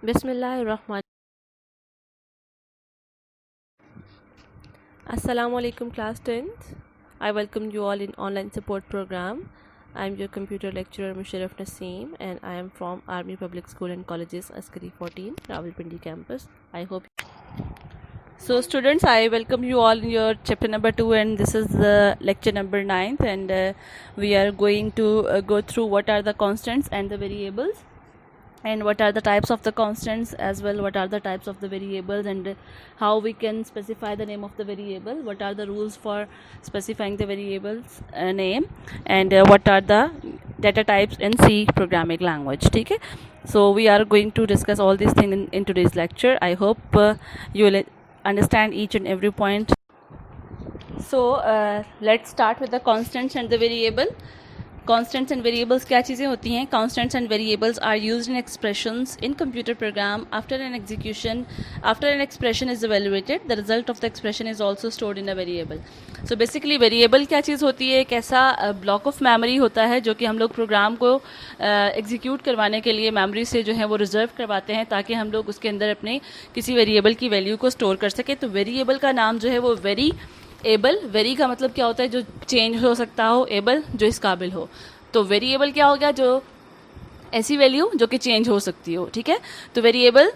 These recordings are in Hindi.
बिस्मिल्लाहिर्रहमान Assalamu alaikum class 10th. I welcome you all in online support program. I am your computer lecturer Musharraf Naseem and I am from Army Public School and Colleges Askari 14 Rawalpindi campus. I hope so students, I welcome you all in your chapter number 2 and this is the lecture number 9th and we are going to go through what are the constants and the variables and what are the types of the constants as well, what are the types of the variables and how we can specify the name of the variable, what are the rules for specifying the variables name and what are the data types in C programming language. ठीक है, so we are going to discuss all these things in today's lecture. I hope you will understand each and every point. So let's start with the constants and the variable. Constants and variables क्या चीज़ें होती हैं? Constants and variables are used in expressions in computer program. After an expression is evaluated, the result of the expression is also stored in a variable. So basically variable क्या चीज़ होती है? एक ऐसा block of memory होता है जो कि हम लोग प्रोग्राम को एग्जीक्यूट करवाने के लिए मेमोरी से जो है वो रिजर्व करवाते हैं ताकि हम लोग उसके अंदर अपने किसी वेरिएबल की वैल्यू को स्टोर कर सके. तो वेरिएबल का नाम जो है वो एबल. वेरी का मतलब क्या होता है? जो चेंज हो सकता हो. एबल जो इस काबिल हो. तो वेरिएबल क्या हो गया? जो ऐसी वैल्यू जो कि चेंज हो सकती हो. ठीक है, तो वेरिएबल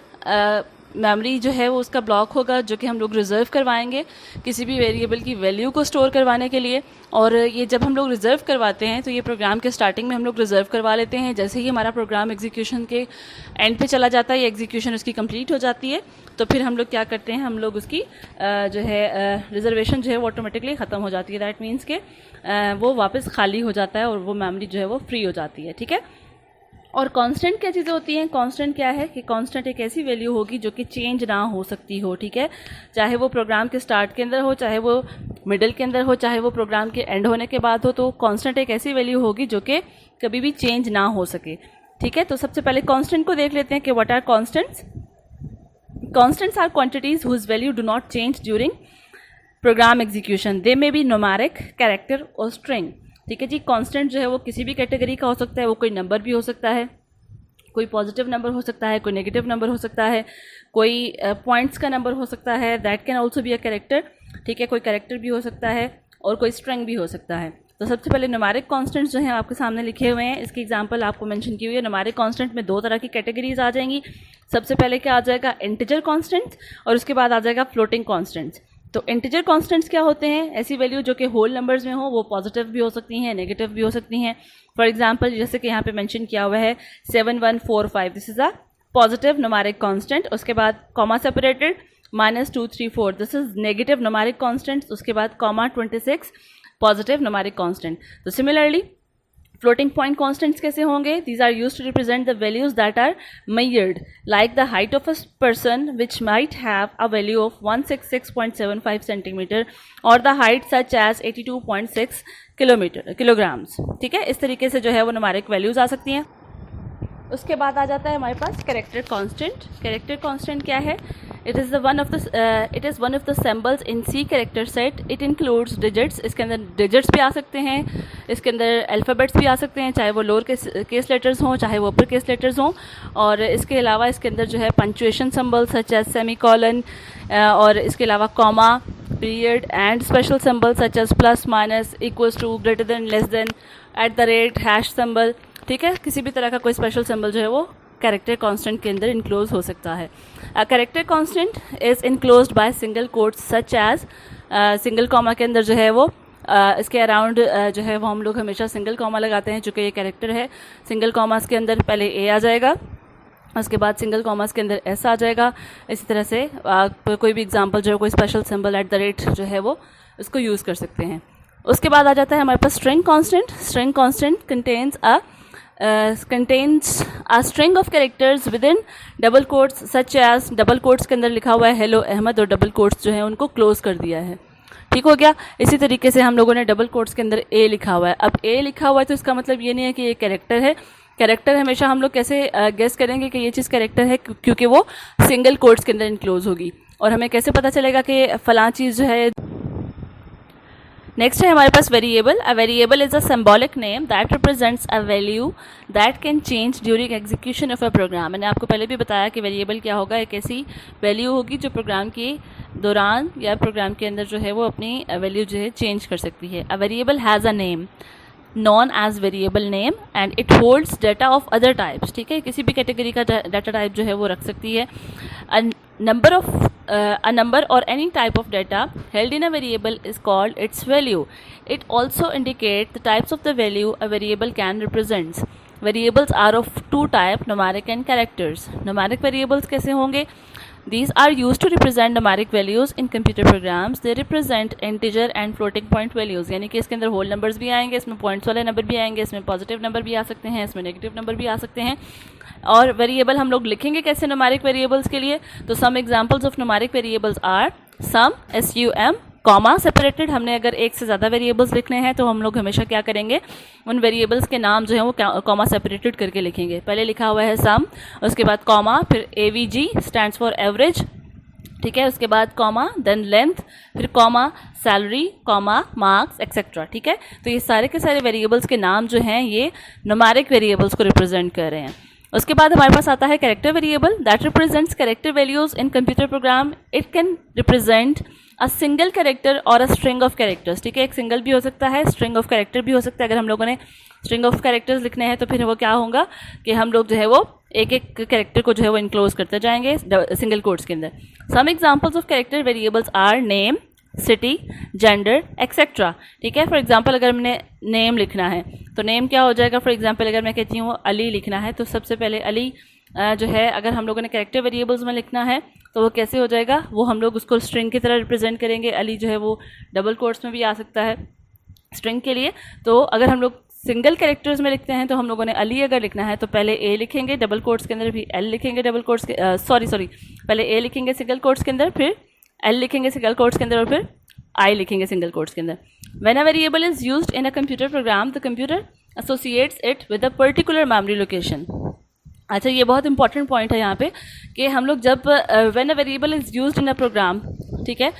मेमोरी जो है वो उसका ब्लॉक होगा जो कि हम लोग रिजर्व करवाएंगे किसी भी वेरिएबल की वैल्यू को स्टोर करवाने के लिए. और ये जब हम लोग रिजर्व करवाते हैं तो ये प्रोग्राम के स्टार्टिंग में हम लोग रिजर्व करवा लेते हैं. जैसे ही हमारा प्रोग्राम एग्जीक्यूशन के एंड पे चला जाता है, एग्जीक्यूशन उसकी कंप्लीट हो जाती है, तो फिर हम लोग क्या करते हैं? हम लोग उसकी जो है रिजर्वेशन जो है वो ऑटोमेटिकली ख़त्म हो जाती है. दैट मीन्स के वो वापस खाली हो जाता है और वो मेमोरी जो है वो फ्री हो जाती है. ठीक है, और कांस्टेंट क्या चीज़ें होती हैं? कांस्टेंट क्या है कि कांस्टेंट एक ऐसी वैल्यू होगी जो कि चेंज ना हो सकती हो. ठीक है, चाहे वो प्रोग्राम के स्टार्ट के अंदर हो, चाहे वो मिडिल के अंदर हो, चाहे वो प्रोग्राम के एंड होने के बाद हो, तो कांस्टेंट एक ऐसी वैल्यू होगी जो कि कभी भी चेंज ना हो सके. ठीक है, तो सबसे पहले कांस्टेंट को देख लेते हैं कि what are constants. Constants are quantities whose value do not change during program execution. They may be numeric, character और स्ट्रिंग. ठीक है जी, कांस्टेंट जो है वो किसी भी कैटेगरी का हो सकता है. वो कोई नंबर भी हो सकता है, कोई पॉजिटिव नंबर हो सकता है, कोई नेगेटिव नंबर हो सकता है, कोई पॉइंट्स का नंबर हो सकता है. That can also be a character. ठीक है, कोई कैरेक्टर भी हो सकता है और कोई स्ट्रिंग भी हो सकता है. तो सबसे पहले न्यूमेरिक कांस्टेंट्स जो हैं आपके सामने लिखे हुए हैं, इसकी एग्जांपल आपको मेंशन की हुई है. न्यूमेरिक कांस्टेंट में दो तरह की कैटेगरीज आ जाएंगी. सबसे पहले क्या आ जाएगा? इंटीजर कांस्टेंट्स, और उसके बाद आ जाएगा फ्लोटिंग कांस्टेंट्स. तो इंटीजर कांस्टेंट्स क्या होते हैं? ऐसी वैल्यू जो कि होल नंबर्स में हो, वो पॉजिटिव भी हो सकती हैं, नेगेटिव भी हो सकती हैं. फॉर एग्जांपल जैसे कि यहाँ पे मेंशन किया हुआ है 7145, this is a positive numeric constant. उसके बाद comma separated -234, this is negative numeric constant. उसके बाद कॉमा 26, पॉजिटिव न्यूमेरिक कांस्टेंट. तो सिमिलरली फ्लोटिंग पॉइंट कांस्टेंट्स कैसे होंगे? These are used to represent the values that are measured, like the height of a person which might have a value of 166.75 centimeter or the height such as 82.6 kilograms. ठीक है, इस तरीके से जो है वो न्यूमेरिक वैल्यूज आ सकती हैं. उसके बाद आ जाता है हमारे पास कैरेक्टर कांस्टेंट. कैरेक्टर कांस्टेंट क्या है? It is one of the symbols in C character set. It includes digits. इसके अंदर डिजिट्स भी आ सकते हैं, इसके अंदर अल्फ़ाबेट्स भी आ सकते हैं, चाहे वो लोअर केस लेटर्स हों चाहे वो अपर केस लेटर्स हों. और इसके अलावा इसके अंदर जो है punctuation symbol such as semicolon, और इसके अलावा comma, period and special symbol such as plus, minus, equals to, greater than, less than, at the rate, hash symbol. ठीक है, किसी भी तरह का कोई स्पेशल सिंबल जो है वो कैरेक्टर कांस्टेंट के अंदर इनक्लोज हो सकता है. Character constant is enclosed by single quotes such as, single comma के अंदर जो है वो इसके अराउंड जो है वो हम लोग हमेशा सिंगल कॉमा लगाते हैं चूँकि ये कैरेक्टर है. सिंगल कॉमास के अंदर पहले ए आ जाएगा, उसके बाद सिंगल कॉमास के अंदर एस आ जाएगा. इसी तरह से आप कोई भी एग्जांपल जो है कोई special symbol eight the rate जो है वो उसको यूज़ कर सकते हैं. उसके बाद आ जाता है हमारे पास string constant. String constant contains a string of characters within double quotes such as, double quotes के अंदर लिखा हुआ है हेलो अहमद और डबल कोट्स जो है उनको क्लोज कर दिया है. ठीक हो गया. इसी तरीके से हम लोगों ने डबल कोट्स के अंदर ए लिखा हुआ है. अब ए लिखा हुआ है तो इसका मतलब ये नहीं है कि ये कैरेक्टर है. कैरेक्टर हमेशा हम लोग कैसे गेस करेंगे कि ये चीज़ कैरेक्टर है? क्योंकि वो सिंगल कोट्स के अंदर इनक्लोज होगी. और हमें कैसे पता चलेगा कि फ़लाँ चीज़ जो है नेक्स्ट है हमारे पास variable. A variable is a symbolic name that represents a value that can change during execution of a program. मैंने आपको पहले भी बताया कि वेरिएबल क्या होगा, एक ऐसी वैल्यू होगी जो प्रोग्राम के दौरान या प्रोग्राम के अंदर जो है वो अपनी वैल्यू जो है चेंज कर सकती है. A variable has a name known as variable name and it holds data of other types. ठीक है, किसी भी कैटेगरी का डाटा टाइप जो है वो रख सकती है. A number or any type of data held in a variable is called its value. It also indicates the types of the value a variable can represent. Variables are of two types, numeric and characters. Numeric variables कैसे होंगे? These are used to represent numeric values in computer programs. They represent integer and floating point values. यानी कि इसके अंदर होल नंबर्स भी आएंगे, इसमें पॉइंट्स वाले नंबर भी आएंगे, इसमें पॉजिटिव नंबर भी आ सकते हैं, इसमें नेगेटिव नंबर भी आ सकते हैं. और वेरिएबल हम लोग लिखेंगे कैसे न्यूमेरिक वेरिएबल्स के लिए? तो some examples of numeric variables are sum, SUM, comma separated. हमने अगर एक से ज़्यादा वेरिएबल्स लिखने हैं तो हम लोग हमेशा क्या करेंगे, उन वेरिएबल्स के नाम जो है वो कॉमा सेपरेटेड करके लिखेंगे. पहले लिखा हुआ है सम, उसके बाद कॉमा, फिर AVG स्टैंड्स फॉर एवरेज. ठीक है, उसके बाद कॉमा, देन लेंथ, फिर comma salary, comma marks etcetera. ठीक है, तो ये सारे के सारे वेरिएबल्स के नाम जो हैं ये न्यूमेरिक वेरिएबल्स को रिप्रेजेंट कर रहे हैं. उसके बाद हमारे पास आता है character variable that represents character values in computer program. It can represent a single character और अ स्ट्रिंग ऑफ कैरेक्टर्स. ठीक है, एक सिंगल भी हो सकता है, स्ट्रिंग ऑफ कैरेक्टर भी हो सकता है. अगर हम लोगों ने स्ट्रिंग ऑफ कैरेक्टर्स लिखने हैं तो फिर वो क्या होगा कि हम लोग जो है वो एक एक कैरेक्टर को जो है वो इनक्लोज करते जाएंगे सिंगल कोट्स के अंदर. Some examples of character variables are name, city, gender etcetera. ठीक है, फॉर एग्जांपल अगर मैंने नेम लिखना है तो नेम क्या हो जाएगा? फॉर एग्जांपल अगर मैं कहती हूँ अली लिखना है तो सबसे पहले अली जो है अगर हम लोगों ने कैरेक्टर वेरिएबल्स में लिखना है तो वो कैसे हो जाएगा? वो हम लोग उसको स्ट्रिंग की तरह रिप्रेजेंट करेंगे. अली जो है वो डबल कोट्स में भी आ सकता है स्ट्रिंग के लिए. तो अगर हम लोग सिंगल कैरेक्टर्स में लिखते हैं तो हम लोगों ने अली अगर लिखना है तो पहले ए लिखेंगे डबल कोट्स के अंदर, फिर एल लिखेंगे डबल कोट्स के सॉरी पहले ए लिखेंगे सिंगल कोट्स के अंदर, फिर एल लिखेंगे सिंगल कोट्स के अंदर और फिर आई लिखेंगे सिंगल कोट्स के अंदर. When a variable is used in a computer program the computer associates it with a particular memory location. अच्छा, ये बहुत इंपॉर्टेंट पॉइंट है यहाँ पे कि हम लोग जब when a variable is used in a program, ठीक है,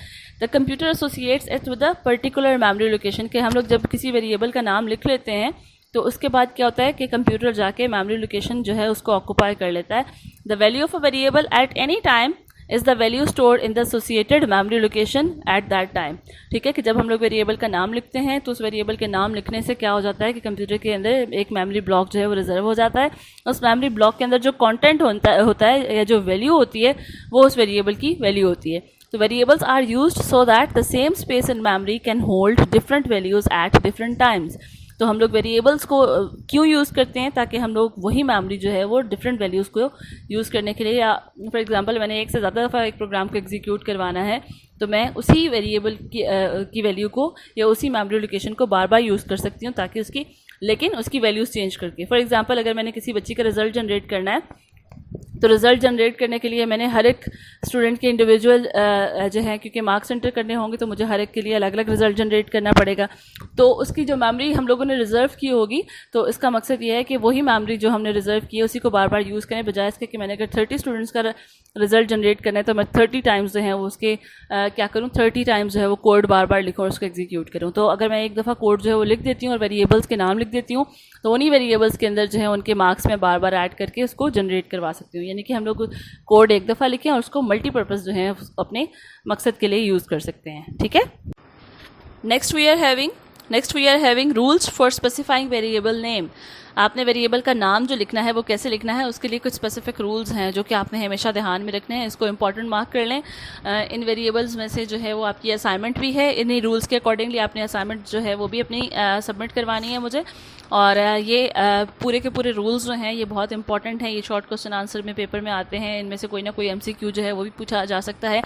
the computer associates it with a particular memory location. कि हम लोग जब किसी वेरिएबल का नाम लिख लेते हैं तो उसके बाद क्या होता है कि कंप्यूटर जाके मेमोरी लोकेशन जो है उसको ऑक्यूपाई कर लेता है. The value of a variable at any time is the value stored in the associated memory location at that time. ठीक है, कि जब हम लोग वेरिएबल का नाम लिखते हैं तो उस वेरिएबल के नाम लिखने से क्या हो जाता है कि कंप्यूटर के अंदर एक मेमोरी ब्लॉक जो है वो रिजर्व हो जाता है. उस मेमोरी ब्लॉक के अंदर जो कंटेंट होता है या जो वैल्यू होती है वो उस वेरिएबल की वैल्यू होती है. तो variables are used so that the same space in memory can hold different values at different times. तो हम लोग वेरिएबल्स को क्यों यूज़ करते हैं? ताकि हम लोग वही मेमोरी जो है वो डिफरेंट वैल्यूज़ को यूज़ करने के लिए, या फॉर एग्जांपल मैंने एक से ज़्यादा दफ़ा एक प्रोग्राम को एग्जीक्यूट करवाना है तो मैं उसी वेरिएबल की वैल्यू को या उसी मेमोरी लोकेशन को बार बार यूज़ कर सकती हूँ ताकि उसकी वैल्यूज़ चेंज करके. फॉर एग्जांपल अगर मैंने किसी बच्ची का रिजल्ट जनरेट करना है तो रिज़ल्ट जनरेट करने के लिए मैंने हर एक स्टूडेंट के इंडिविजुअल जो है, क्योंकि मार्क्स एंटर करने होंगे तो मुझे हर एक के लिए अलग अलग रिज़ल्ट जनरेट करना पड़ेगा. तो उसकी जो मेमोरी हम लोगों ने रिज़र्व की होगी तो इसका मकसद ये है कि वही मेमोरी जो हमने रिज़र्व की है उसी को बार बार यूज़ करें, बजाय इसके कि मैंने अगर 30 स्टूडेंट्स का रिज़ल्ट जनरेट करना है तो मैं 30 टाइम्स जो है वो उसके क्या करूँ, 30 टाइम्स जो है वो कोड बार बार लिखूँ और उसको एग्जीक्यूट करूँ. तो अगर मैं एक दफ़ा कोड जो है वो लिख देती हूँ और वेरिएबल्स के नाम लिख देती हूँ तो उन्हीं वेरिएबल्स के अंदर जो है उनके मार्क्स में बार बार ऐड करके उसको जनरेट करवा सकती हूँ. यानी कि हम लोग कोड एक दफ़ा लिखें और उसको मल्टीपर्पज़ जो है अपने मकसद के लिए यूज़ कर सकते हैं. ठीक है, next we are having rules for specifying variable name. आपने वेरिएबल का नाम जो लिखना है वो कैसे लिखना है उसके लिए कुछ स्पेसिफिक रूल्स हैं जो कि आपने हमेशा ध्यान में रखने हैं. इसको इंपॉर्टेंट मार्क कर लें. इन वेरिएबल्स में से जो है वो आपकी असाइनमेंट भी है. इन्हीं रूल्स के अकॉर्डिंगली आपने असाइनमेंट जो है वो भी अपनी सबमिट करवानी है मुझे. और ये पूरे के पूरे रूल्स जो हैं ये बहुत इंपॉर्टेंट हैं. ये शॉर्ट क्वेश्चन आंसर में पेपर में आते हैं. इनमें से कोई ना कोई MCQ जो है वो भी पूछा जा सकता है.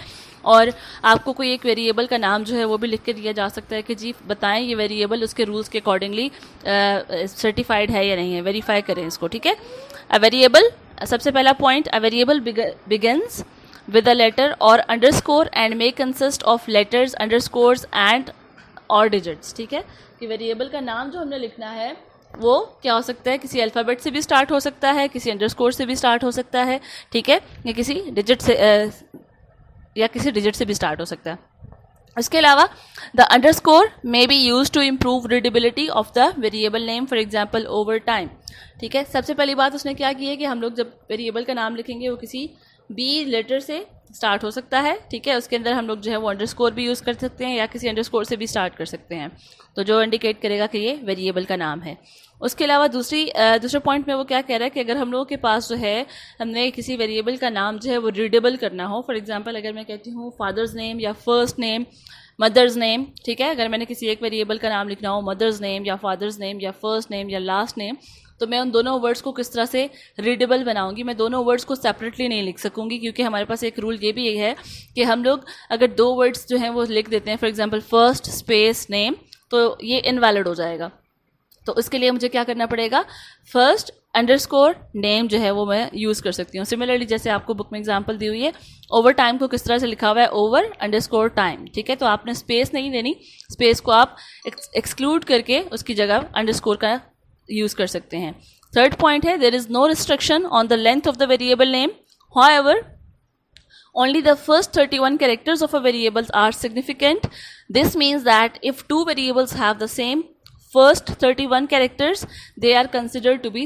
और आपको कोई एक वेरिएबल का नाम जो है वो भी लिख के दिया जा सकता है कि जी बताएं ये वेरिएबल उसके रूल्स के अकॉर्डिंगली सर्टिफाइड है या नहीं है, वेरीफाई करें इसको. ठीक है, अ वेरिएबल, सबसे पहला point, a variable begins with a letter और underscore and may consist of letters, underscores and और डिजिट्स. ठीक है, कि वेरिएबल का नाम जो हमने लिखना है वो क्या हो सकता है, किसी अल्फ़ाबेट से भी स्टार्ट हो सकता है, किसी अंडरस्कोर से भी स्टार्ट हो सकता है. ठीक है, या किसी डिजिट से भी स्टार्ट हो सकता है. उसके अलावा the underscore may be use to improve readability of the variable name, for example over time. ठीक है, सबसे पहली बात उसने क्या की है कि हम लोग जब वेरिएबल का नाम लिखेंगे वो किसी बी लेटर से स्टार्ट हो सकता है। ठीक है, उसके अंदर हम लोग जो है वो अंडरस्कोर भी यूज़ कर सकते हैं या किसी अंडरस्कोर से भी स्टार्ट कर सकते हैं, तो जो इंडिकेट करेगा कि ये वेरिएबल का नाम है। उसके अलावा दूसरे पॉइंट में वो क्या कह रहा है कि अगर हम लोगों के पास जो है हमने किसी वेरिएबल का नाम जो है वो रीडेबल करना हो, फॉर एग्जांपल अगर मैं कहती हूँ फादर्स नेम या फर्स्ट नेम, मदर्स नेम, ठीक है, अगर मैंने किसी एक वेरिएबल का नाम लिखना हो मदर्स नेम या फादर्स नेम या फर्स्ट नेम या लास्ट नेम, तो मैं उन दोनों वर्ड्स को किस तरह से रीडेबल बनाऊंगी। मैं दोनों वर्ड्स को सेपरेटली नहीं लिख सकूंगी, क्योंकि हमारे पास एक रूल ये भी है कि हम लोग अगर दो वर्ड्स जो हैं वो लिख देते हैं, for example first space name, तो ये इनवैलिड हो जाएगा। तो उसके लिए मुझे क्या करना पड़ेगा, फर्स्ट अंडरस्कोर नेम जो है वो मैं यूज़ कर सकती हूँ। सिमिलरली जैसे आपको बुक में एग्जांपल दी हुई है, ओवर टाइम को किस तरह से लिखा हुआ है, ओवर अंडरस्कोर टाइम। ठीक है, तो आपने स्पेस नहीं देनी, स्पेस को आप एक्सक्लूड करके उसकी जगह अंडरस्कोर का यूज़ कर सकते हैं। थर्ड पॉइंट है, there is no restriction on the length of the variable name, however only the first 31 characters of a variable are significant. This means that if two variables have the same first 31 characters, they are considered to be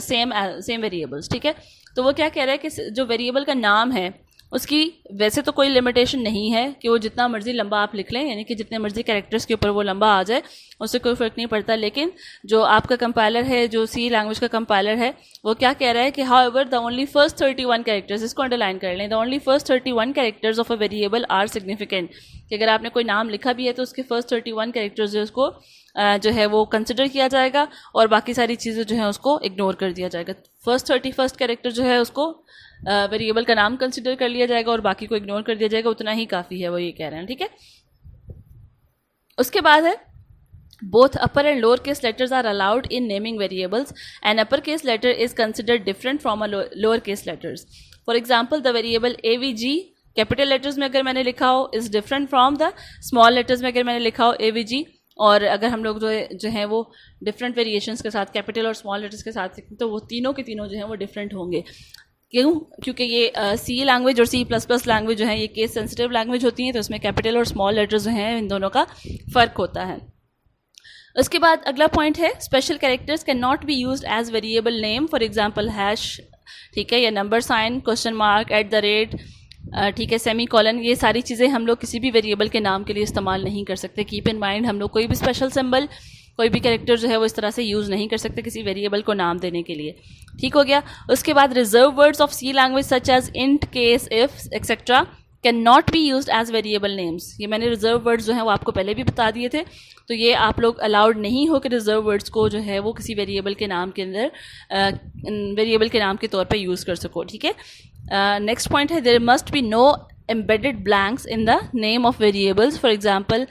same variables. ठीक है, तो वो क्या कह रहा है कि जो वेरिएबल का नाम है उसकी वैसे तो कोई लिमिटेशन नहीं है कि वो जितना मर्जी लंबा आप लिख लें, यानी कि जितने मर्जी कैरेक्टर्स के ऊपर वो लंबा आ जाए, उससे कोई फ़र्क नहीं पड़ता। लेकिन जो आपका कंपाइलर है, जो सी लैंग्वेज का कंपाइलर है, वो क्या कह रहा है कि however the only first 31 characters, इसको अंडरलाइन कर लें, the only first 31 characters of a variable are significant, कि अगर आपने कोई नाम लिखा भी है तो उसके फर्स्ट 31 कैरेक्टर्स जो उसको जो है वो कंसिडर किया जाएगा और बाकी सारी चीज़ें जो है उसको इग्नोर कर दिया जाएगा। फर्स्ट 31 कैरेक्टर जो है उसको वेरिएबल का नाम कंसिडर कर लिया जाएगा और बाकी को इग्नोर कर दिया जाएगा, उतना ही काफ़ी है, वो ये कह रहे हैं। ठीक है, उसके बाद है both upper and lower case letters are allowed in naming variables. An upper case letter is considered different from a lower case letters. For example, the variable avg capital letters में अगर मैंने लिखा हो is different from the small letters में अगर मैंने लिखा हो avg, और अगर हम लोग जो है वो डिफरेंट वेरिएशंस के साथ कैपिटल और स्मॉल लेटर्स के साथ लिखते हैं तो वो तीनों के तीनों जो हैं वो डिफरेंट होंगे। क्यों? क्योंकि ये सी लैंग्वेज और C++ लैंग्वेज जो है ये केस सेंसिटिव लैंग्वेज होती हैं, तो इसमें कैपिटल और स्मॉल लेटर्स जो हैं इन दोनों का फ़र्क होता है। उसके बाद अगला पॉइंट है, special characters can not be used as variable name, for example hash, ठीक है, या नंबर साइन, क्वेश्चन मार्क, @ ठीक है, सेमी कॉलन, ये सारी चीज़ें हम लोग किसी भी वेरिएबल के नाम के लिए इस्तेमाल नहीं कर सकते। कीप इन माइंड, हम लोग कोई भी स्पेशल सिंबल, कोई भी कैरेक्टर जो है वो इस तरह से यूज़ नहीं कर सकते किसी वेरिएबल को नाम देने के लिए। ठीक हो गया। उसके बाद reserve words of C language such as int, case, if etcetera can not be used as variable names. ये मैंने रिजर्व वर्ड्स जो हैं वो आपको पहले भी बता दिए थे, तो ये आप लोग अलाउड नहीं हो कि रिजर्व वर्ड्स को जो है वो किसी वेरिएबल के नाम के अंदर वेरिएबल के नाम के तौर पे यूज़ कर सको। ठीक है, नेक्स्ट पॉइंट है, there must be no embedded blanks in the name of variables. For example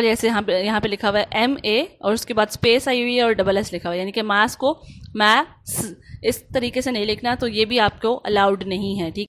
जैसे यहाँ पे लिखा हुआ है MA और उसके बाद स्पेस आई हुई है और SS लिखा हुआ है, यानी कि मास को मैथ्स इस तरीके से नहीं लिखना, तो ये भी आपको अलाउड नहीं है। ठीक,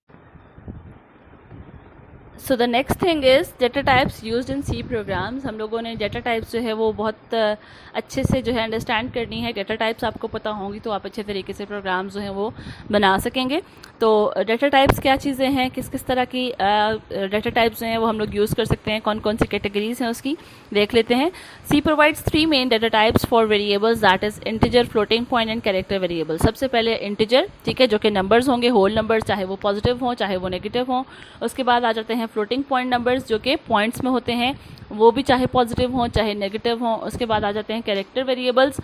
so the next thing is data types used in C programs. हम लोगों ने डेटा टाइप्स जो है वो बहुत अच्छे से जो है अंडरस्टैंड करनी है। डेटा टाइप्स आपको पता होंगी तो आप अच्छे तरीके से प्रोग्राम्स जो हैं वो बना सकेंगे। तो डेटा टाइप्स क्या चीज़ें हैं, किस किस तरह की डेटा टाइप्स हैं वो हम लोग यूज़ कर सकते हैं, कौन कौन सी कैटेगरीज हैं उसकी देख लेते हैं। C provides 3 main data types for variables, that is integer, floating point and character variable. सबसे पहले इंटीजर, ठीक है, जो कि नंबर्स होंगे, होल नंबर्स, चाहे वो पॉजिटिव हों चाहे वो नेगेटिव हों। उसके बाद आ जाते हैं फ्लोटिंग पॉइंट नंबर्स, जो कि पॉइंट्स में होते हैं, वो भी चाहे पॉजिटिव हों चाहे नेगेटिव हों। उसके बाद आ जाते हैं कैरेक्टर वेरिएबल्स।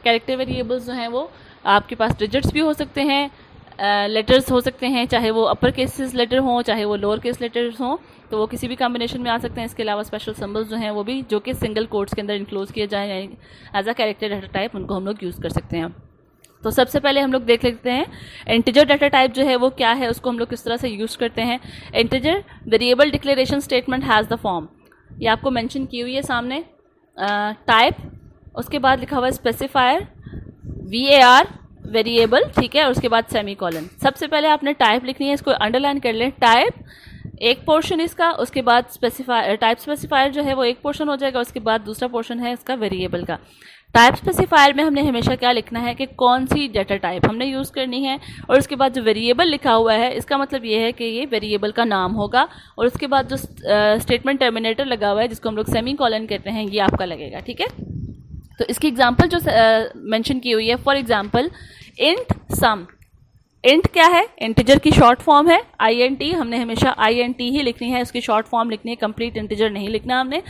कैरेक्टर वेरिएबल्स जो हैं वो आपके पास डिजिट्स भी हो सकते हैं, लेटर्स हो सकते हैं, चाहे वो अपर केसेस लेटर हों चाहे वो लोअर केस लेटर्स हों, तो वो किसी भी कॉम्बिनेशन में आ सकते हैं। इसके अलावा स्पेशल सिंबल्स जो हैं वो भी, जो कि सिंगल कोट्स के अंदर इनक्लोज किए जाए, यानी as a character data type उनको हम लोग यूज़ कर सकते हैं। तो सबसे पहले हम लोग देख लेते हैं इंटीजर डाटा टाइप जो है वो क्या है, उसको हम लोग किस तरह से यूज़ करते हैं। Integer variable declaration statement has the form, ये आपको मेंशन की हुई है सामने, टाइप, उसके बाद लिखा हुआ है स्पेसिफायर, VAR वेरिएबल, ठीक है, और उसके बाद सेमी कॉलन। सबसे पहले आपने टाइप लिखनी है, इसको अंडरलाइन कर लें। टाइप एक पोर्शन इसका, उसके बाद टाइप स्पेसिफायर जो है वो एक पोर्शन हो जाएगा, उसके बाद दूसरा पोर्शन है इसका वेरिएबल का। टाइप स्पेसिफायर में हमने हमेशा क्या लिखना है कि कौन सी डाटा टाइप हमने यूज़ करनी है, और उसके बाद जो वेरिएबल लिखा हुआ है इसका मतलब ये है कि ये वेरिएबल का नाम होगा, और उसके बाद जो स्टेटमेंट टर्मिनेटर लगा हुआ है जिसको हम लोग सेमी कॉलन कहते हैं ये आपका लगेगा। ठीक है, तो इसकी एग्जांपल जो मेंशन की हुई है, for example int sum. Int क्या है? इंटीजर की शॉर्ट फॉर्म है। INT हमने हमेशा INT ही लिखनी है, उसकी शॉर्ट फॉर्म लिखनी है, कंप्लीट इंटीजर नहीं लिखना हमने।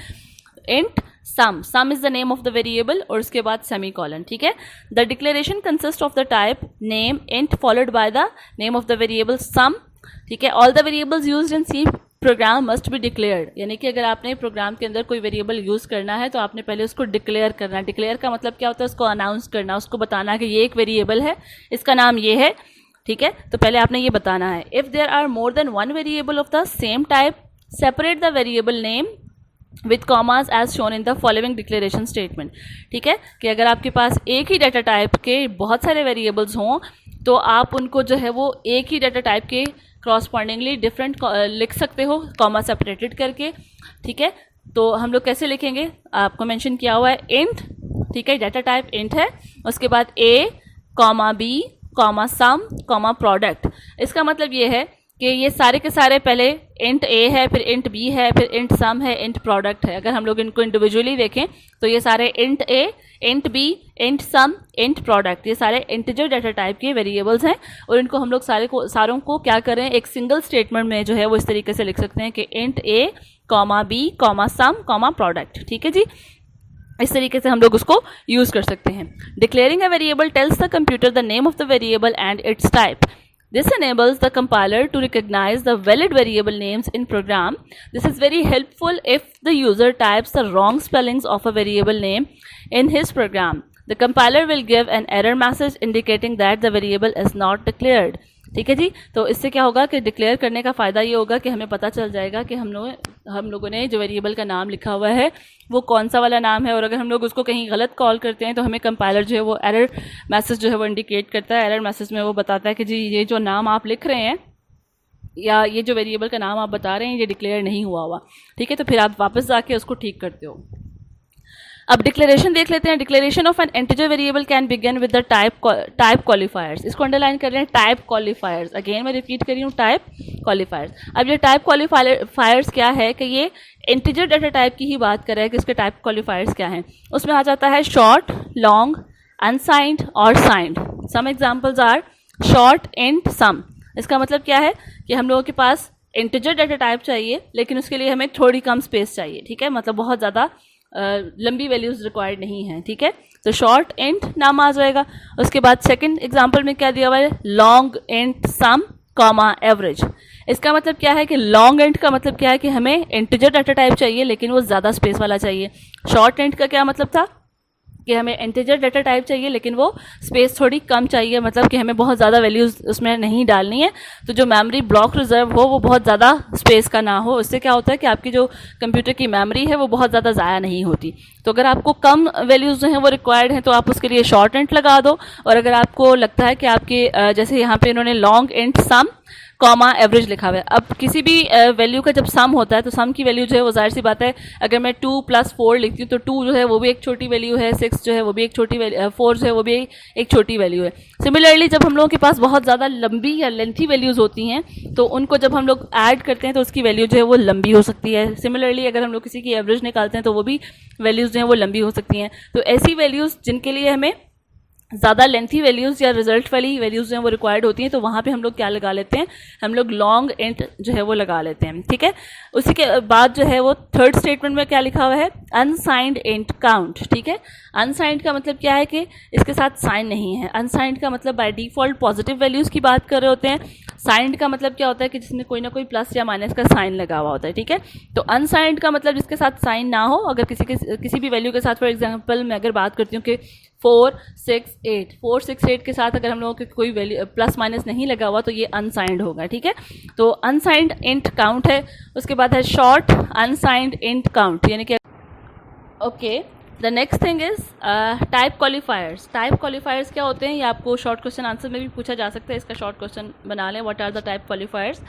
Int sum, sum is the name of the variable, और उसके बाद सेमी कॉलन। ठीक है, the declaration consist of the type name int followed by the name of the variable sum. ठीक है, all the variables used in C program must be declared, यानी कि अगर आपने प्रोग्राम के अंदर कोई वेरिएबल यूज़ करना है तो आपने पहले उसको डिक्लेयर करना। डिक्लेयर का मतलब क्या होता है? उसको अनाउंस करना, उसको बताना कि ये एक वेरिएबल है, इसका नाम ये है। ठीक है, तो पहले आपने ये बताना है। If there are more than one variable of the same type, separate the variable name with commas as shown in the following declaration statement. ठीक है, कि अगर आपके पास एक ही डाटा टाइप के बहुत सारे वेरिएबल्स हों तो आप उनको जो है वो एक ही डाटा टाइप के क्रॉसपॉन्डिंगली डिफरेंट लिख सकते हो, कॉमा सेपरेटेड करके। ठीक है, तो हम लोग कैसे लिखेंगे? आपको मेंशन किया हुआ है इंट। ठीक है, डाटा टाइप इंट है, उसके बाद A, B, सम, प्रोडक्ट। इसका मतलब ये है कि ये सारे के सारे पहले इंट A है, फिर इंट B है, फिर इंट सम है, इंट प्रोडक्ट है। अगर हम लोग इनको इंडिविजुअली देखें तो ये सारे int A, int B, int sum, int product, ये सारे इंटीजर डाटा टाइप के वेरिएबल्स हैं, और इनको हम लोग सारों को क्या करें, एक सिंगल स्टेटमेंट में जो है वो इस तरीके से लिख सकते हैं कि int A, B, sum, product. ठीक है जी, इस तरीके से हम लोग उसको यूज़ कर सकते हैं। Declaring a variable tells the computer the name of the variable and it's type. This enables the compiler to recognize the valid variable names in program. This is very helpful if the user types the wrong spellings of a variable name in his program. The compiler will give an error message indicating that the variable is not declared. ठीक है जी, तो इससे क्या होगा कि डिक्लेयर करने का फ़ायदा ये होगा कि हमें पता चल जाएगा कि हम लोगों ने जो वेरिएबल का नाम लिखा हुआ है वो कौन सा वाला नाम है, और अगर हम लोग उसको कहीं गलत कॉल करते हैं तो हमें कंपाइलर जो है वो एरर मैसेज जो है वो इंडिकेट करता है। एरर मैसेज में वो बताता है कि जी ये जो नाम आप लिख रहे हैं या ये जो वेरिएबल का नाम आप बता रहे हैं ये डिक्लेयर नहीं हुआ हुआ। ठीक है, तो फिर आप वापस जाके उसको ठीक करते हो। अब डिक्लेरेशन देख लेते हैं। Declaration of N integer variable can begin with the type क्वालिफायर्स। इसको अंडरलाइन कर रहे हैं, टाइप क्वालिफायर्स। अगेन मैं रिपीट कर रही हूँ, टाइप क्वालिफायर्स। अब ये टाइप क्वालिफायर्स क्या है कि ये इंटीजर डाटा टाइप की ही बात कर रहा है कि इसके टाइप क्वालिफायर्स क्या हैं। उसमें आ जाता है शॉर्ट, लॉन्ग, अनसाइंड और signed. Some examples are short, int, sum. इसका मतलब क्या है कि हम लोगों के पास इंटीजर डाटा टाइप चाहिए लेकिन उसके लिए हमें थोड़ी कम स्पेस चाहिए। ठीक है, मतलब बहुत ज़्यादा लंबी वैल्यूज़ रिक्वायर्ड नहीं है। ठीक है, तो शॉर्ट इंट नाम आ जाएगा। उसके बाद सेकंड एग्जांपल में क्या दिया हुआ है, लॉन्ग इंट सम कॉमा एवरेज। इसका मतलब क्या है कि लॉन्ग इंट का मतलब क्या है कि हमें इंटीजर डाटा टाइप चाहिए लेकिन वो ज़्यादा स्पेस वाला चाहिए। शॉर्ट इंट का क्या मतलब था कि हमें इंटीजर डाटा टाइप चाहिए लेकिन वो स्पेस थोड़ी कम चाहिए, मतलब कि हमें बहुत ज़्यादा वैल्यूज़ उसमें नहीं डालनी है, तो जो मेमोरी ब्लॉक रिजर्व हो वो बहुत ज़्यादा स्पेस का ना हो। इससे क्या होता है कि आपकी जो कंप्यूटर की मेमोरी है वो बहुत ज़्यादा ज़ाया नहीं होती। तो अगर आपको कम वैल्यूज़ जो हैं वो रिक्वायर्ड हैं तो आप उसके लिए शॉर्ट इंट लगा दो, और अगर आपको लगता है कि आपके जैसे यहाँ पे इन्होंने लॉन्ग इंट सम कॉमा एवरेज लिखा हुआ है। अब किसी भी वैल्यू का जब सम होता है तो सम की वैल्यू जो है वो जाहिर सी बात है, अगर मैं 2 + 4 लिखती हूँ तो 2 जो है वो भी एक छोटी वैल्यू है, 6 जो है वो भी एक छोटी वैल्यू, 4 जो है वो भी एक छोटी वैल्यू है। सिमिलरली जब हम लोगों के पास बहुत ज़्यादा लंबी या लेंथी वैल्यूज़ होती हैं तो उनको जब हम लोग ऐड करते हैं तो उसकी वैल्यू जो है वो लंबी हो सकती है। सिमिलरली अगर हम लोग किसी की एवरेज निकालते हैं तो वो भी वैल्यूज़ जो हैं वो लंबी हो सकती हैं। तो ऐसी वैल्यूज़ जिनके लिए हमें ज़्यादा लेंथी वैल्यूज़ या रिजल्ट वाली वैल्यूज़ हैं वो रिक्वायर्ड होती हैं तो वहाँ पे हम लोग क्या लगा लेते हैं, हम लोग लॉन्ग इंट जो है वो लगा लेते हैं। ठीक है, उसी के बाद जो है वो थर्ड स्टेटमेंट में क्या लिखा हुआ है, अनसाइंड इंट काउंट। ठीक है, अनसाइंड का मतलब क्या है कि इसके साथ साइन नहीं है। अनसाइंड का मतलब बाय डिफ़ॉल्ट पॉजिटिव वैल्यूज़ की बात कर रहे होते हैं। साइंड का मतलब क्या होता है कि जिसमें कोई ना कोई प्लस या माइनस का साइन लगा हुआ होता है। ठीक है, तो अनसाइंड का मतलब जिसके साथ साइन ना हो, अगर किसी भी वैल्यू के साथ, फॉर एग्जांपल मैं अगर बात करती हूँ कि 4, 6, 8 के साथ अगर हम लोगों के कोई वैल्यू प्लस माइनस नहीं लगा हुआ तो ये अनसाइंड होगा। ठीक है, तो अनसाइंड इंट काउंट है। उसके बाद है शॉर्ट अनसाइंड इंट काउंट, यानी कि okay, the next thing is type क्वालिफायर्स. Type क्वालिफायर्स क्या होते हैं, ये आपको शॉर्ट क्वेश्चन आंसर में भी पूछा जा सकता है. इसका शॉर्ट क्वेश्चन बना लें, what are the type qualifiers.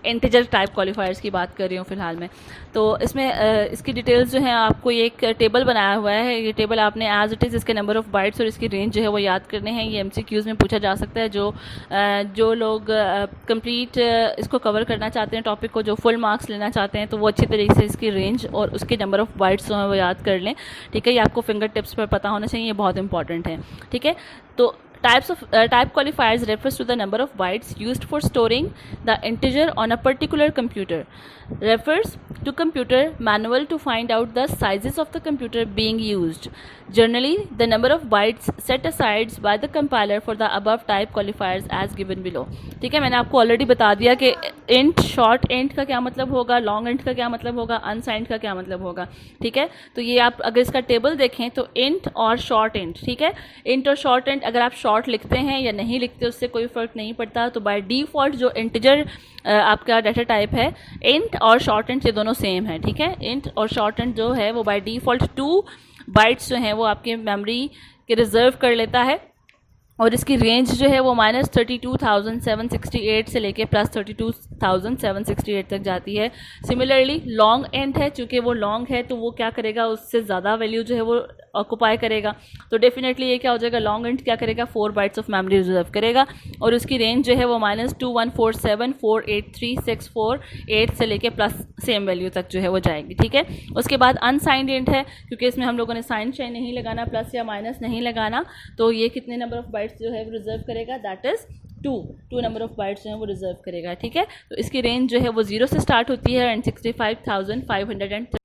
Integer type qualifiers की बात कर रही हूँ फिलहाल में. तो इसमें इसकी डिटेल्स जो हैं, आपको एक टेबल बनाया हुआ है. ये टेबल आपने एज इट इज़ इसके नंबर ऑफ बाइट्स और इसकी रेंज जो है वो याद करने हैं. ये MCQs में पूछा जा सकता है. जो लोग कंप्लीट इसको कवर करना चाहते हैं टॉपिक को, जो फुल मार्क्स लेना चाहते हैं, तो वो अच्छी तरीके से इसकी रेंज और उसके नंबर ऑफ बाइट्स जो हैं वो याद कर लें. ठीक है, ये आपको फिंगर टिप्स पर पता होना चाहिए, ये बहुत इंपॉर्टेंट है. ठीक है, तो type qualifiers refers to the number of bytes used for storing the integer on a particular computer. Refers to computer manual to find out the sizes of the computer being used. Generally, the number of bytes set aside by the compiler for the above type qualifiers as given below. ठीक है, मैंने आपको ऑलरेडी बता दिया कि int शॉर्ट int का क्या मतलब होगा, लॉन्ग int का क्या मतलब होगा, अनसाइंड का क्या मतलब होगा. ठीक है, तो ये आप अगर इसका टेबल देखें तो int और शॉर्ट int. ठीक है, int और शॉर्ट int अगर आप शॉर्ट लिखते हैं या नहीं लिखते उससे कोई फ़र्क नहीं पड़ता. तो बाय डिफ़ॉल्ट जो इंटीजर आपका डाटा टाइप है, int और शॉर्ट int ये दोनों सेम है. ठीक है, int और शॉर्ट int जो है वो बाय डिफ़ॉल्ट 2 बाइट्स जो हैं वो आपके मेमोरी के रिज़र्व कर लेता है. और इसकी रेंज जो है वो -32,768 से लेके +32,768 तक जाती है. सिमिलरली लॉन्ग int है, चूँकि वो लॉन्ग है तो वो क्या करेगा, उससे ज़्यादा वैल्यू जो है वो ऑक्यूपाई करेगा. तो डेफिनेटली ये क्या हो जाएगा, लॉन्ग int क्या करेगा, 4 बाइट्स ऑफ मेमोरी रिजर्व करेगा. और उसकी रेंज जो है वो -2147483648 से लेके प्लस सेम वैल्यू तक जो है वो जाएगी. ठीक है, उसके बाद अनसाइंड int है, क्योंकि इसमें हम लोगों ने साइन शाइन नहीं लगाना, प्लस या माइनस नहीं लगाना. तो ये कितने नंबर ऑफ बाइट्स जो है वो रिजर्व करेगा, that is 2 number of bytes जो है वो रिजर्व करेगा. ठीक है, तो इसकी रेंज जो है वो 0 से स्टार्ट होती है एंड 65,500.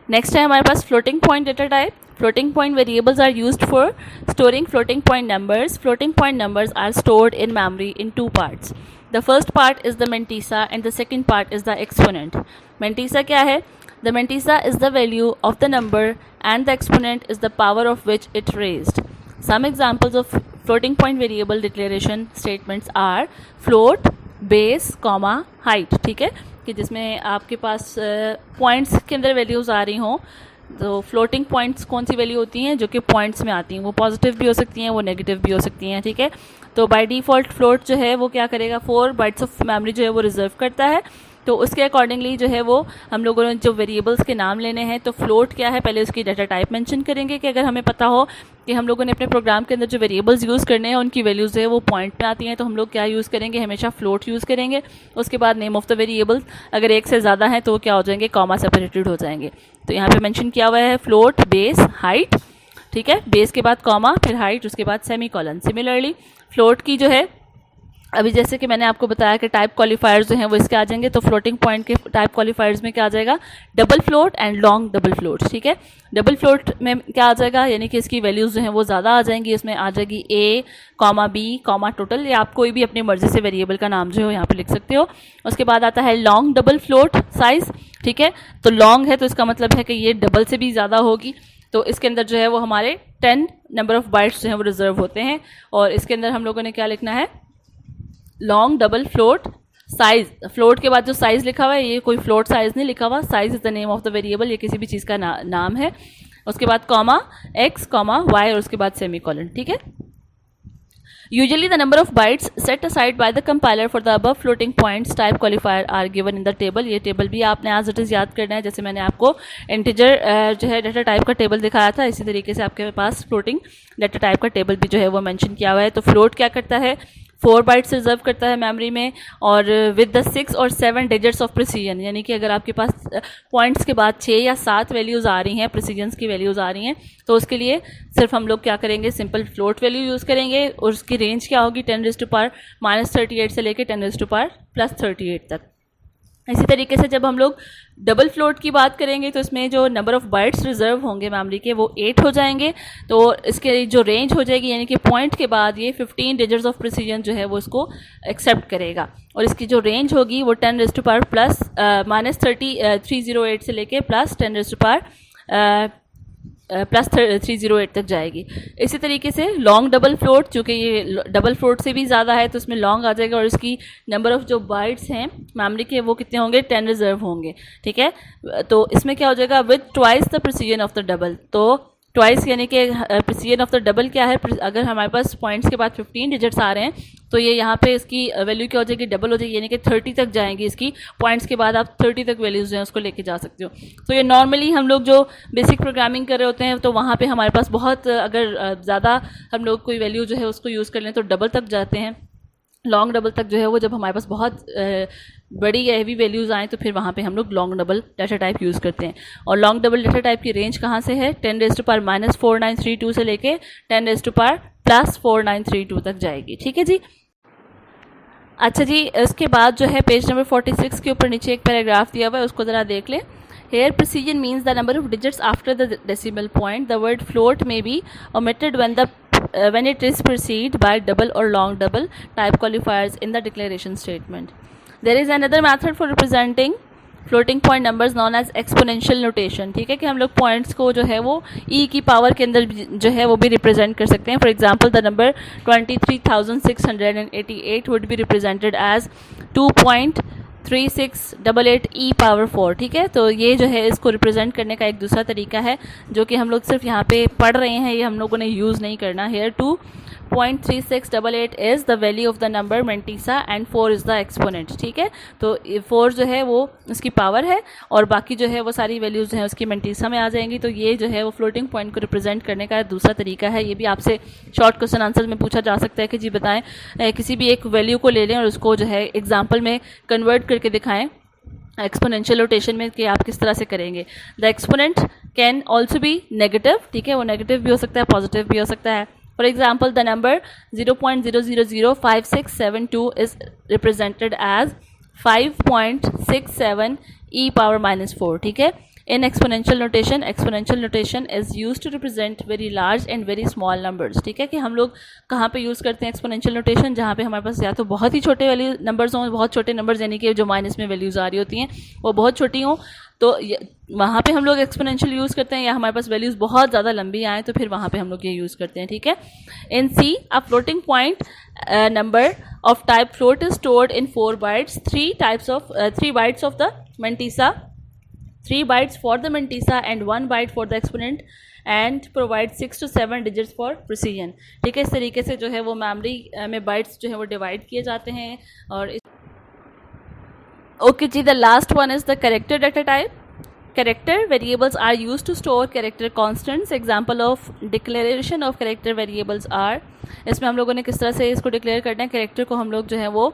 नेक्स्ट है हमारे पास floating point data type. Floating point variables are used for storing floating point numbers. Floating point numbers are stored in memory in 2 parts. The first part is the mantissa and the second part is the exponent. Mantissa क्या है? The mantissa is the value of the number and the exponent is the power of which it raised. Some examples of floating point variable declaration statements are float, base, comma, height. ठीक है, कि जिसमें आपके पास पॉइंट्स के अंदर वैल्यूज़ आ रही हों. तो फ्लोटिंग पॉइंट्स कौन सी वैल्यू होती हैं, जो कि पॉइंट्स में आती हैं. वो पॉजिटिव भी हो सकती हैं, वो नेगेटिव भी हो सकती हैं. ठीक है, तो बाय डिफ़ॉल्ट फ्लोट जो है वो क्या करेगा, 4 बाइट्स ऑफ मेमोरी जो है वो रिजर्व करता है. तो उसके अकॉर्डिंगली जो है वो हम लोगों ने जो वेरिएबल्स के नाम लेने हैं, तो फ्लोट क्या है, पहले उसकी डाटा टाइप मेंशन करेंगे कि अगर हमें पता हो कि हम लोगों ने अपने प्रोग्राम के अंदर जो वेरिएबल्स यूज़ करने हैं उनकी वैल्यूज़ है वो पॉइंट पे आती हैं, तो हम लोग क्या यूज़ करेंगे, हमेशा फ्लोट यूज़ करेंगे. उसके बाद नेम ऑफ़ द वेरिएबल्स अगर एक से ज़्यादा हैं तो क्या हो जाएंगे, कॉमा सेपरेटेड हो जाएंगे. तो यहाँ पे मेंशन किया हुआ है फ्लोट, बेस, हाइट. ठीक है, बेस के बाद कॉमा, फिर हाइट, उसके बाद सेमीकोलन. सिमिलरली फ्लोट की जो है, अभी जैसे कि मैंने आपको बताया कि टाइप क्वालिफायर्स जो हैं वो इसके आ जाएंगे. तो फ्लोटिंग पॉइंट के टाइप क्वालिफायर्स में क्या आ जाएगा, double float and long double float. ठीक है, डबल फ्लोट में क्या आ जाएगा, यानी कि इसकी वैल्यूज़ जो हैं वो ज़्यादा आ जाएंगी. इसमें आ जाएगी A, B, टोटल, या आप कोई भी अपनी मर्जी से वेरिएबल का नाम जो है यहाँ पे लिख सकते हो. उसके बाद आता है लॉन्ग डबल फ्लोट साइज़. ठीक है, तो लॉन्ग है तो इसका मतलब है कि ये डबल से भी ज़्यादा होगी. तो इसके अंदर जो है वो हमारे 10 नंबर ऑफ बाइट्स जो हैं वो रिजर्व होते हैं. और इसके अंदर हम लोगों ने क्या लिखना है, long double float size. Float के बाद जो साइज़ लिखा हुआ है ये कोई फ्लोट साइज़ नहीं लिखा हुआ, size is the name of the variable, ये किसी भी चीज़ का नाम है. उसके बाद कॉमा x, y और उसके बाद सेमीकोलन. ठीक है, usually the number of bytes set aside by the compiler for the above floating points type qualifier are given in the table. ये टेबल भी आपने एज इट इज़ याद करना है. जैसे मैंने आपको इंटीजर जो है डाटा टाइप का टेबल दिखाया था, इसी तरीके से आपके पास फ्लोटिंग डाटा टाइप का टेबल भी जो है वो मेंशन किया हुआ है. तो फ्लोट क्या करता है, 4 बाइट्स रिजर्व करता है मेमोरी में, और विद द 6 और 7 डिजिट्स ऑफ प्रिसीजन. यानी कि अगर आपके पास पॉइंट्स के बाद 6 या 7 वैल्यूज़ आ रही हैं, प्रिसीजन्स की वैल्यूज़ आ रही हैं, तो उसके लिए सिर्फ हम लोग क्या करेंगे, सिंपल फ्लोट वैल्यू यूज़ करेंगे. और उसकी रेंज क्या होगी, 10⁻⁻38 से लेकर 10⁻+38 तक. इसी तरीके से जब हम लोग डबल फ्लोट की बात करेंगे तो इसमें जो नंबर ऑफ़ बाइट्स रिजर्व होंगे मेमोरी के वो 8 हो जाएंगे. तो इसके जो रेंज हो जाएगी, यानी कि पॉइंट के बाद ये 15 डिजिट्स ऑफ प्रिसीजन जो है वो इसको एक्सेप्ट करेगा. और इसकी जो रेंज होगी वो 10⁻+-308 से लेके +10⁻ प्लस 308 तक जाएगी। इसी तरीके से लॉन्ग डबल फ्लोट, चूँकि ये डबल फ्लोट से भी ज़्यादा है तो इसमें लॉन्ग आ जाएगा और इसकी नंबर ऑफ़ जो बाइट्स हैं मेमोरी के वो कितने होंगे, 10 रिजर्व होंगे। ठीक है, तो इसमें क्या हो जाएगा, with twice the precision of the double. तो ट्वाइस यानी कि प्रिसीजन ऑफ द डबल क्या है, अगर हमारे पास पॉइंट्स के बाद 15 डिजिट्स आ रहे हैं तो ये यहाँ पे इसकी वैल्यू क्या हो जाएगी, डबल हो जाएगी, यानी कि 30 तक जाएंगी इसकी। पॉइंट्स के बाद आप 30 तक वैल्यूज़ जो हैं उसको लेके जा सकते हो। तो ये नॉर्मली हम लोग जो बेसिक प्रोग्रामिंग कर रहे होते हैं तो वहाँ पे हमारे पास बहुत, अगर ज़्यादा हम लोग कोई वैल्यू जो है उसको यूज़ कर लें तो डबल तक जाते हैं। लॉन्ग डबल तक जो है वो जब हमारे पास बहुत बड़ी या हैवी वैल्यूज़ आएँ तो फिर वहाँ पे हम लोग long double data type use करते हैं। और लॉन्ग डबल डाटा टाइप की रेंज कहाँ से है, 10⁻⁻4932 से लेके 10⁻+4932 तक जाएगी। ठीक है जी। अच्छा जी, इसके बाद जो है पेज नंबर 46 के ऊपर नीचे एक पैराग्राफ दिया हुआ है, उसको ज़रा देख लें। Here precision means the number of digits after the decimal point. The word float may be omitted when it is preceded by double or long double type qualifiers in the declaration statement. There is another method for representing floating point numbers known as exponential notation. ठीक है, कि हम लोग पॉइंट्स को जो है वो ई की पावर के अंदर जो है वो भी रिप्रेजेंट कर सकते हैं। For example the number 23,688 would be represented as 2.3688 E power 4। ठीक है, तो ये जो है इसको रिप्रेजेंट करने का एक दूसरा तरीका है जो कि हम लोग सिर्फ यहाँ पे पढ़ रहे हैं, ये हम लोगों ने यूज़ नहीं करना। Here 2.3688 is the value of the number mantissa and 4 is the exponent. ठीक है, तो 4 जो है वो उसकी पावर है और बाकी जो है वो सारी वैल्यूज़ जो है उसकी मेंटीसा में आ जाएंगी। तो ये जो है वो फ्लोटिंग पॉइंट को रिप्रेजेंट करने का दूसरा तरीका है। ये भी आपसे शॉर्ट क्वेश्चन आंसर में पूछा जा सकता है कि जी बताएं, किसी भी एक वैल्यू को ले लें और उसको जो है एग्जाम्पल में कन्वर्ट करके दिखाएं एक्सपोनेंशियल रोटेशन में कि आप किस तरह से करेंगे। The exponent can also be negative. ठीक है, वो नेगेटिव भी हो सकता है, पॉजिटिव भी हो सकता है। For example, the number 0.0005672 is represented as 5.67 e power -4. ठीक है, in exponential notation is used to represent very large and very small numbers. ठीक है, कि हम लोग कहाँ पे यूज़ करते हैं एक्सपोनेंशियल नोटेशन, जहाँ पे हमारे पास या तो बहुत ही छोटे वैल्यू नंबर्स हों, बहुत छोटे नंबर्स यानी कि जो माइनस में वैल्यूज़ आ रही होती हैं वो बहुत छोटी हों, तो वहाँ पे हम लोग एक्सपोनेंशियल यूज़ करते हैं, या हमारे पास वैल्यूज़ बहुत ज़्यादा लंबी आएँ तो फिर वहाँ पे हम लोग ये यूज़ करते हैं। ठीक है, in C a floating point number of type float is stored in 4 bytes, 3 bytes of the mantissa, 3 bytes for the mantissa and 1 byte for the exponent and provide 6 to 7 digits for precision. ठीक है, इस तरीके से जो है वो मेमोरी में बाइट्स जो है वो डिवाइड किए जाते हैं। और ओके जी, the last one is the character data type. Character variables are used to store character constants. Example of declaration of character variables are, इसमें हम लोगों ने किस तरह से इसको डिक्लेयर करना है। कैरेक्टर को हम लोग जो है वो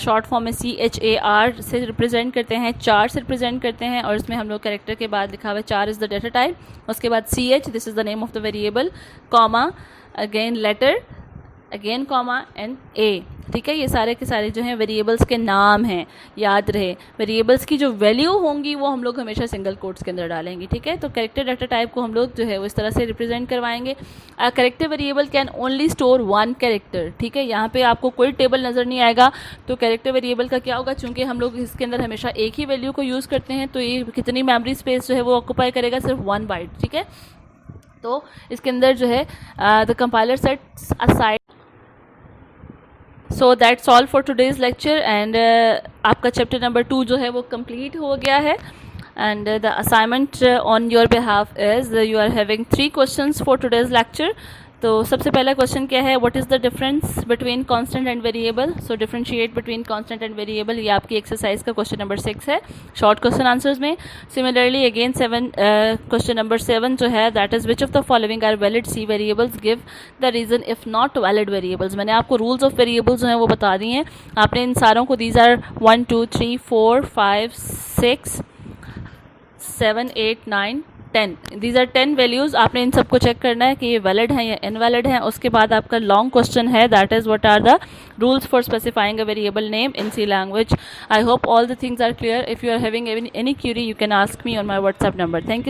शॉर्ट फॉर्म में CHAR से रिप्रेजेंट करते हैं, चार से रिप्रेजेंट करते हैं, और इसमें हम लोग कैरेक्टर के बाद लिखा हुआ है चार इज़ द डाटा टाइप, उसके बाद CH this is the name of the variable, comma again later again comma and A। ठीक है, ये सारे के सारे जो हैं वेरिएबल्स के नाम हैं, याद रहे। वेरिएबल्स की जो वैल्यू होंगी वो हम लोग हमेशा सिंगल कोट्स के अंदर डालेंगे। ठीक है, तो कैरेक्टर डाटा टाइप को हम लोग जो है वो इस तरह से रिप्रेजेंट करवाएंगे। Character variable can only store 1 character. ठीक है, यहाँ पे आपको कोई टेबल नज़र नहीं आएगा, तो कैरेक्टर वेरिएबल का क्या होगा, चूँकि हम लोग इसके अंदर हमेशा एक ही वैल्यू को यूज़ करते हैं तो ये कितनी मेमोरी स्पेस जो है वो ऑक्यूपाई करेगा, सिर्फ 1 बाइट। ठीक है, तो इसके अंदर जो है the compiler sets aside. So that's all for today's lecture and आपका चैप्टर नंबर 2 जो है वो कंप्लीट हो गया है। And the assignment on your behalf is you are having 3 questions for today's lecture. तो सबसे पहला क्वेश्चन क्या है, what is the difference between constant and variable. So differentiate between constant and variable, ये आपकी एक्सरसाइज का क्वेश्चन नंबर 6 है शॉर्ट क्वेश्चन आंसर्स में। सिमिलरली अगेन क्वेश्चन नंबर 7 जो है that is which of the following are valid C variables, give the reason if not valid variables. मैंने आपको रूल्स ऑफ वेरिएबल्स जो हैं वो बता दिए हैं, आपने इन सारों को, these are 1 2 3 4 5 6 7 8 9 10, these are 10 values. आपने इन सबको चेक करना है कि ये वैलिड हैं या इनवैलिड हैं। उसके बाद आपका लॉन्ग क्वेश्चन है that is what are the rules for specifying a variable name in C language. I hope all the things are clear. If you are having any query you can ask me on my WhatsApp number. Thank you.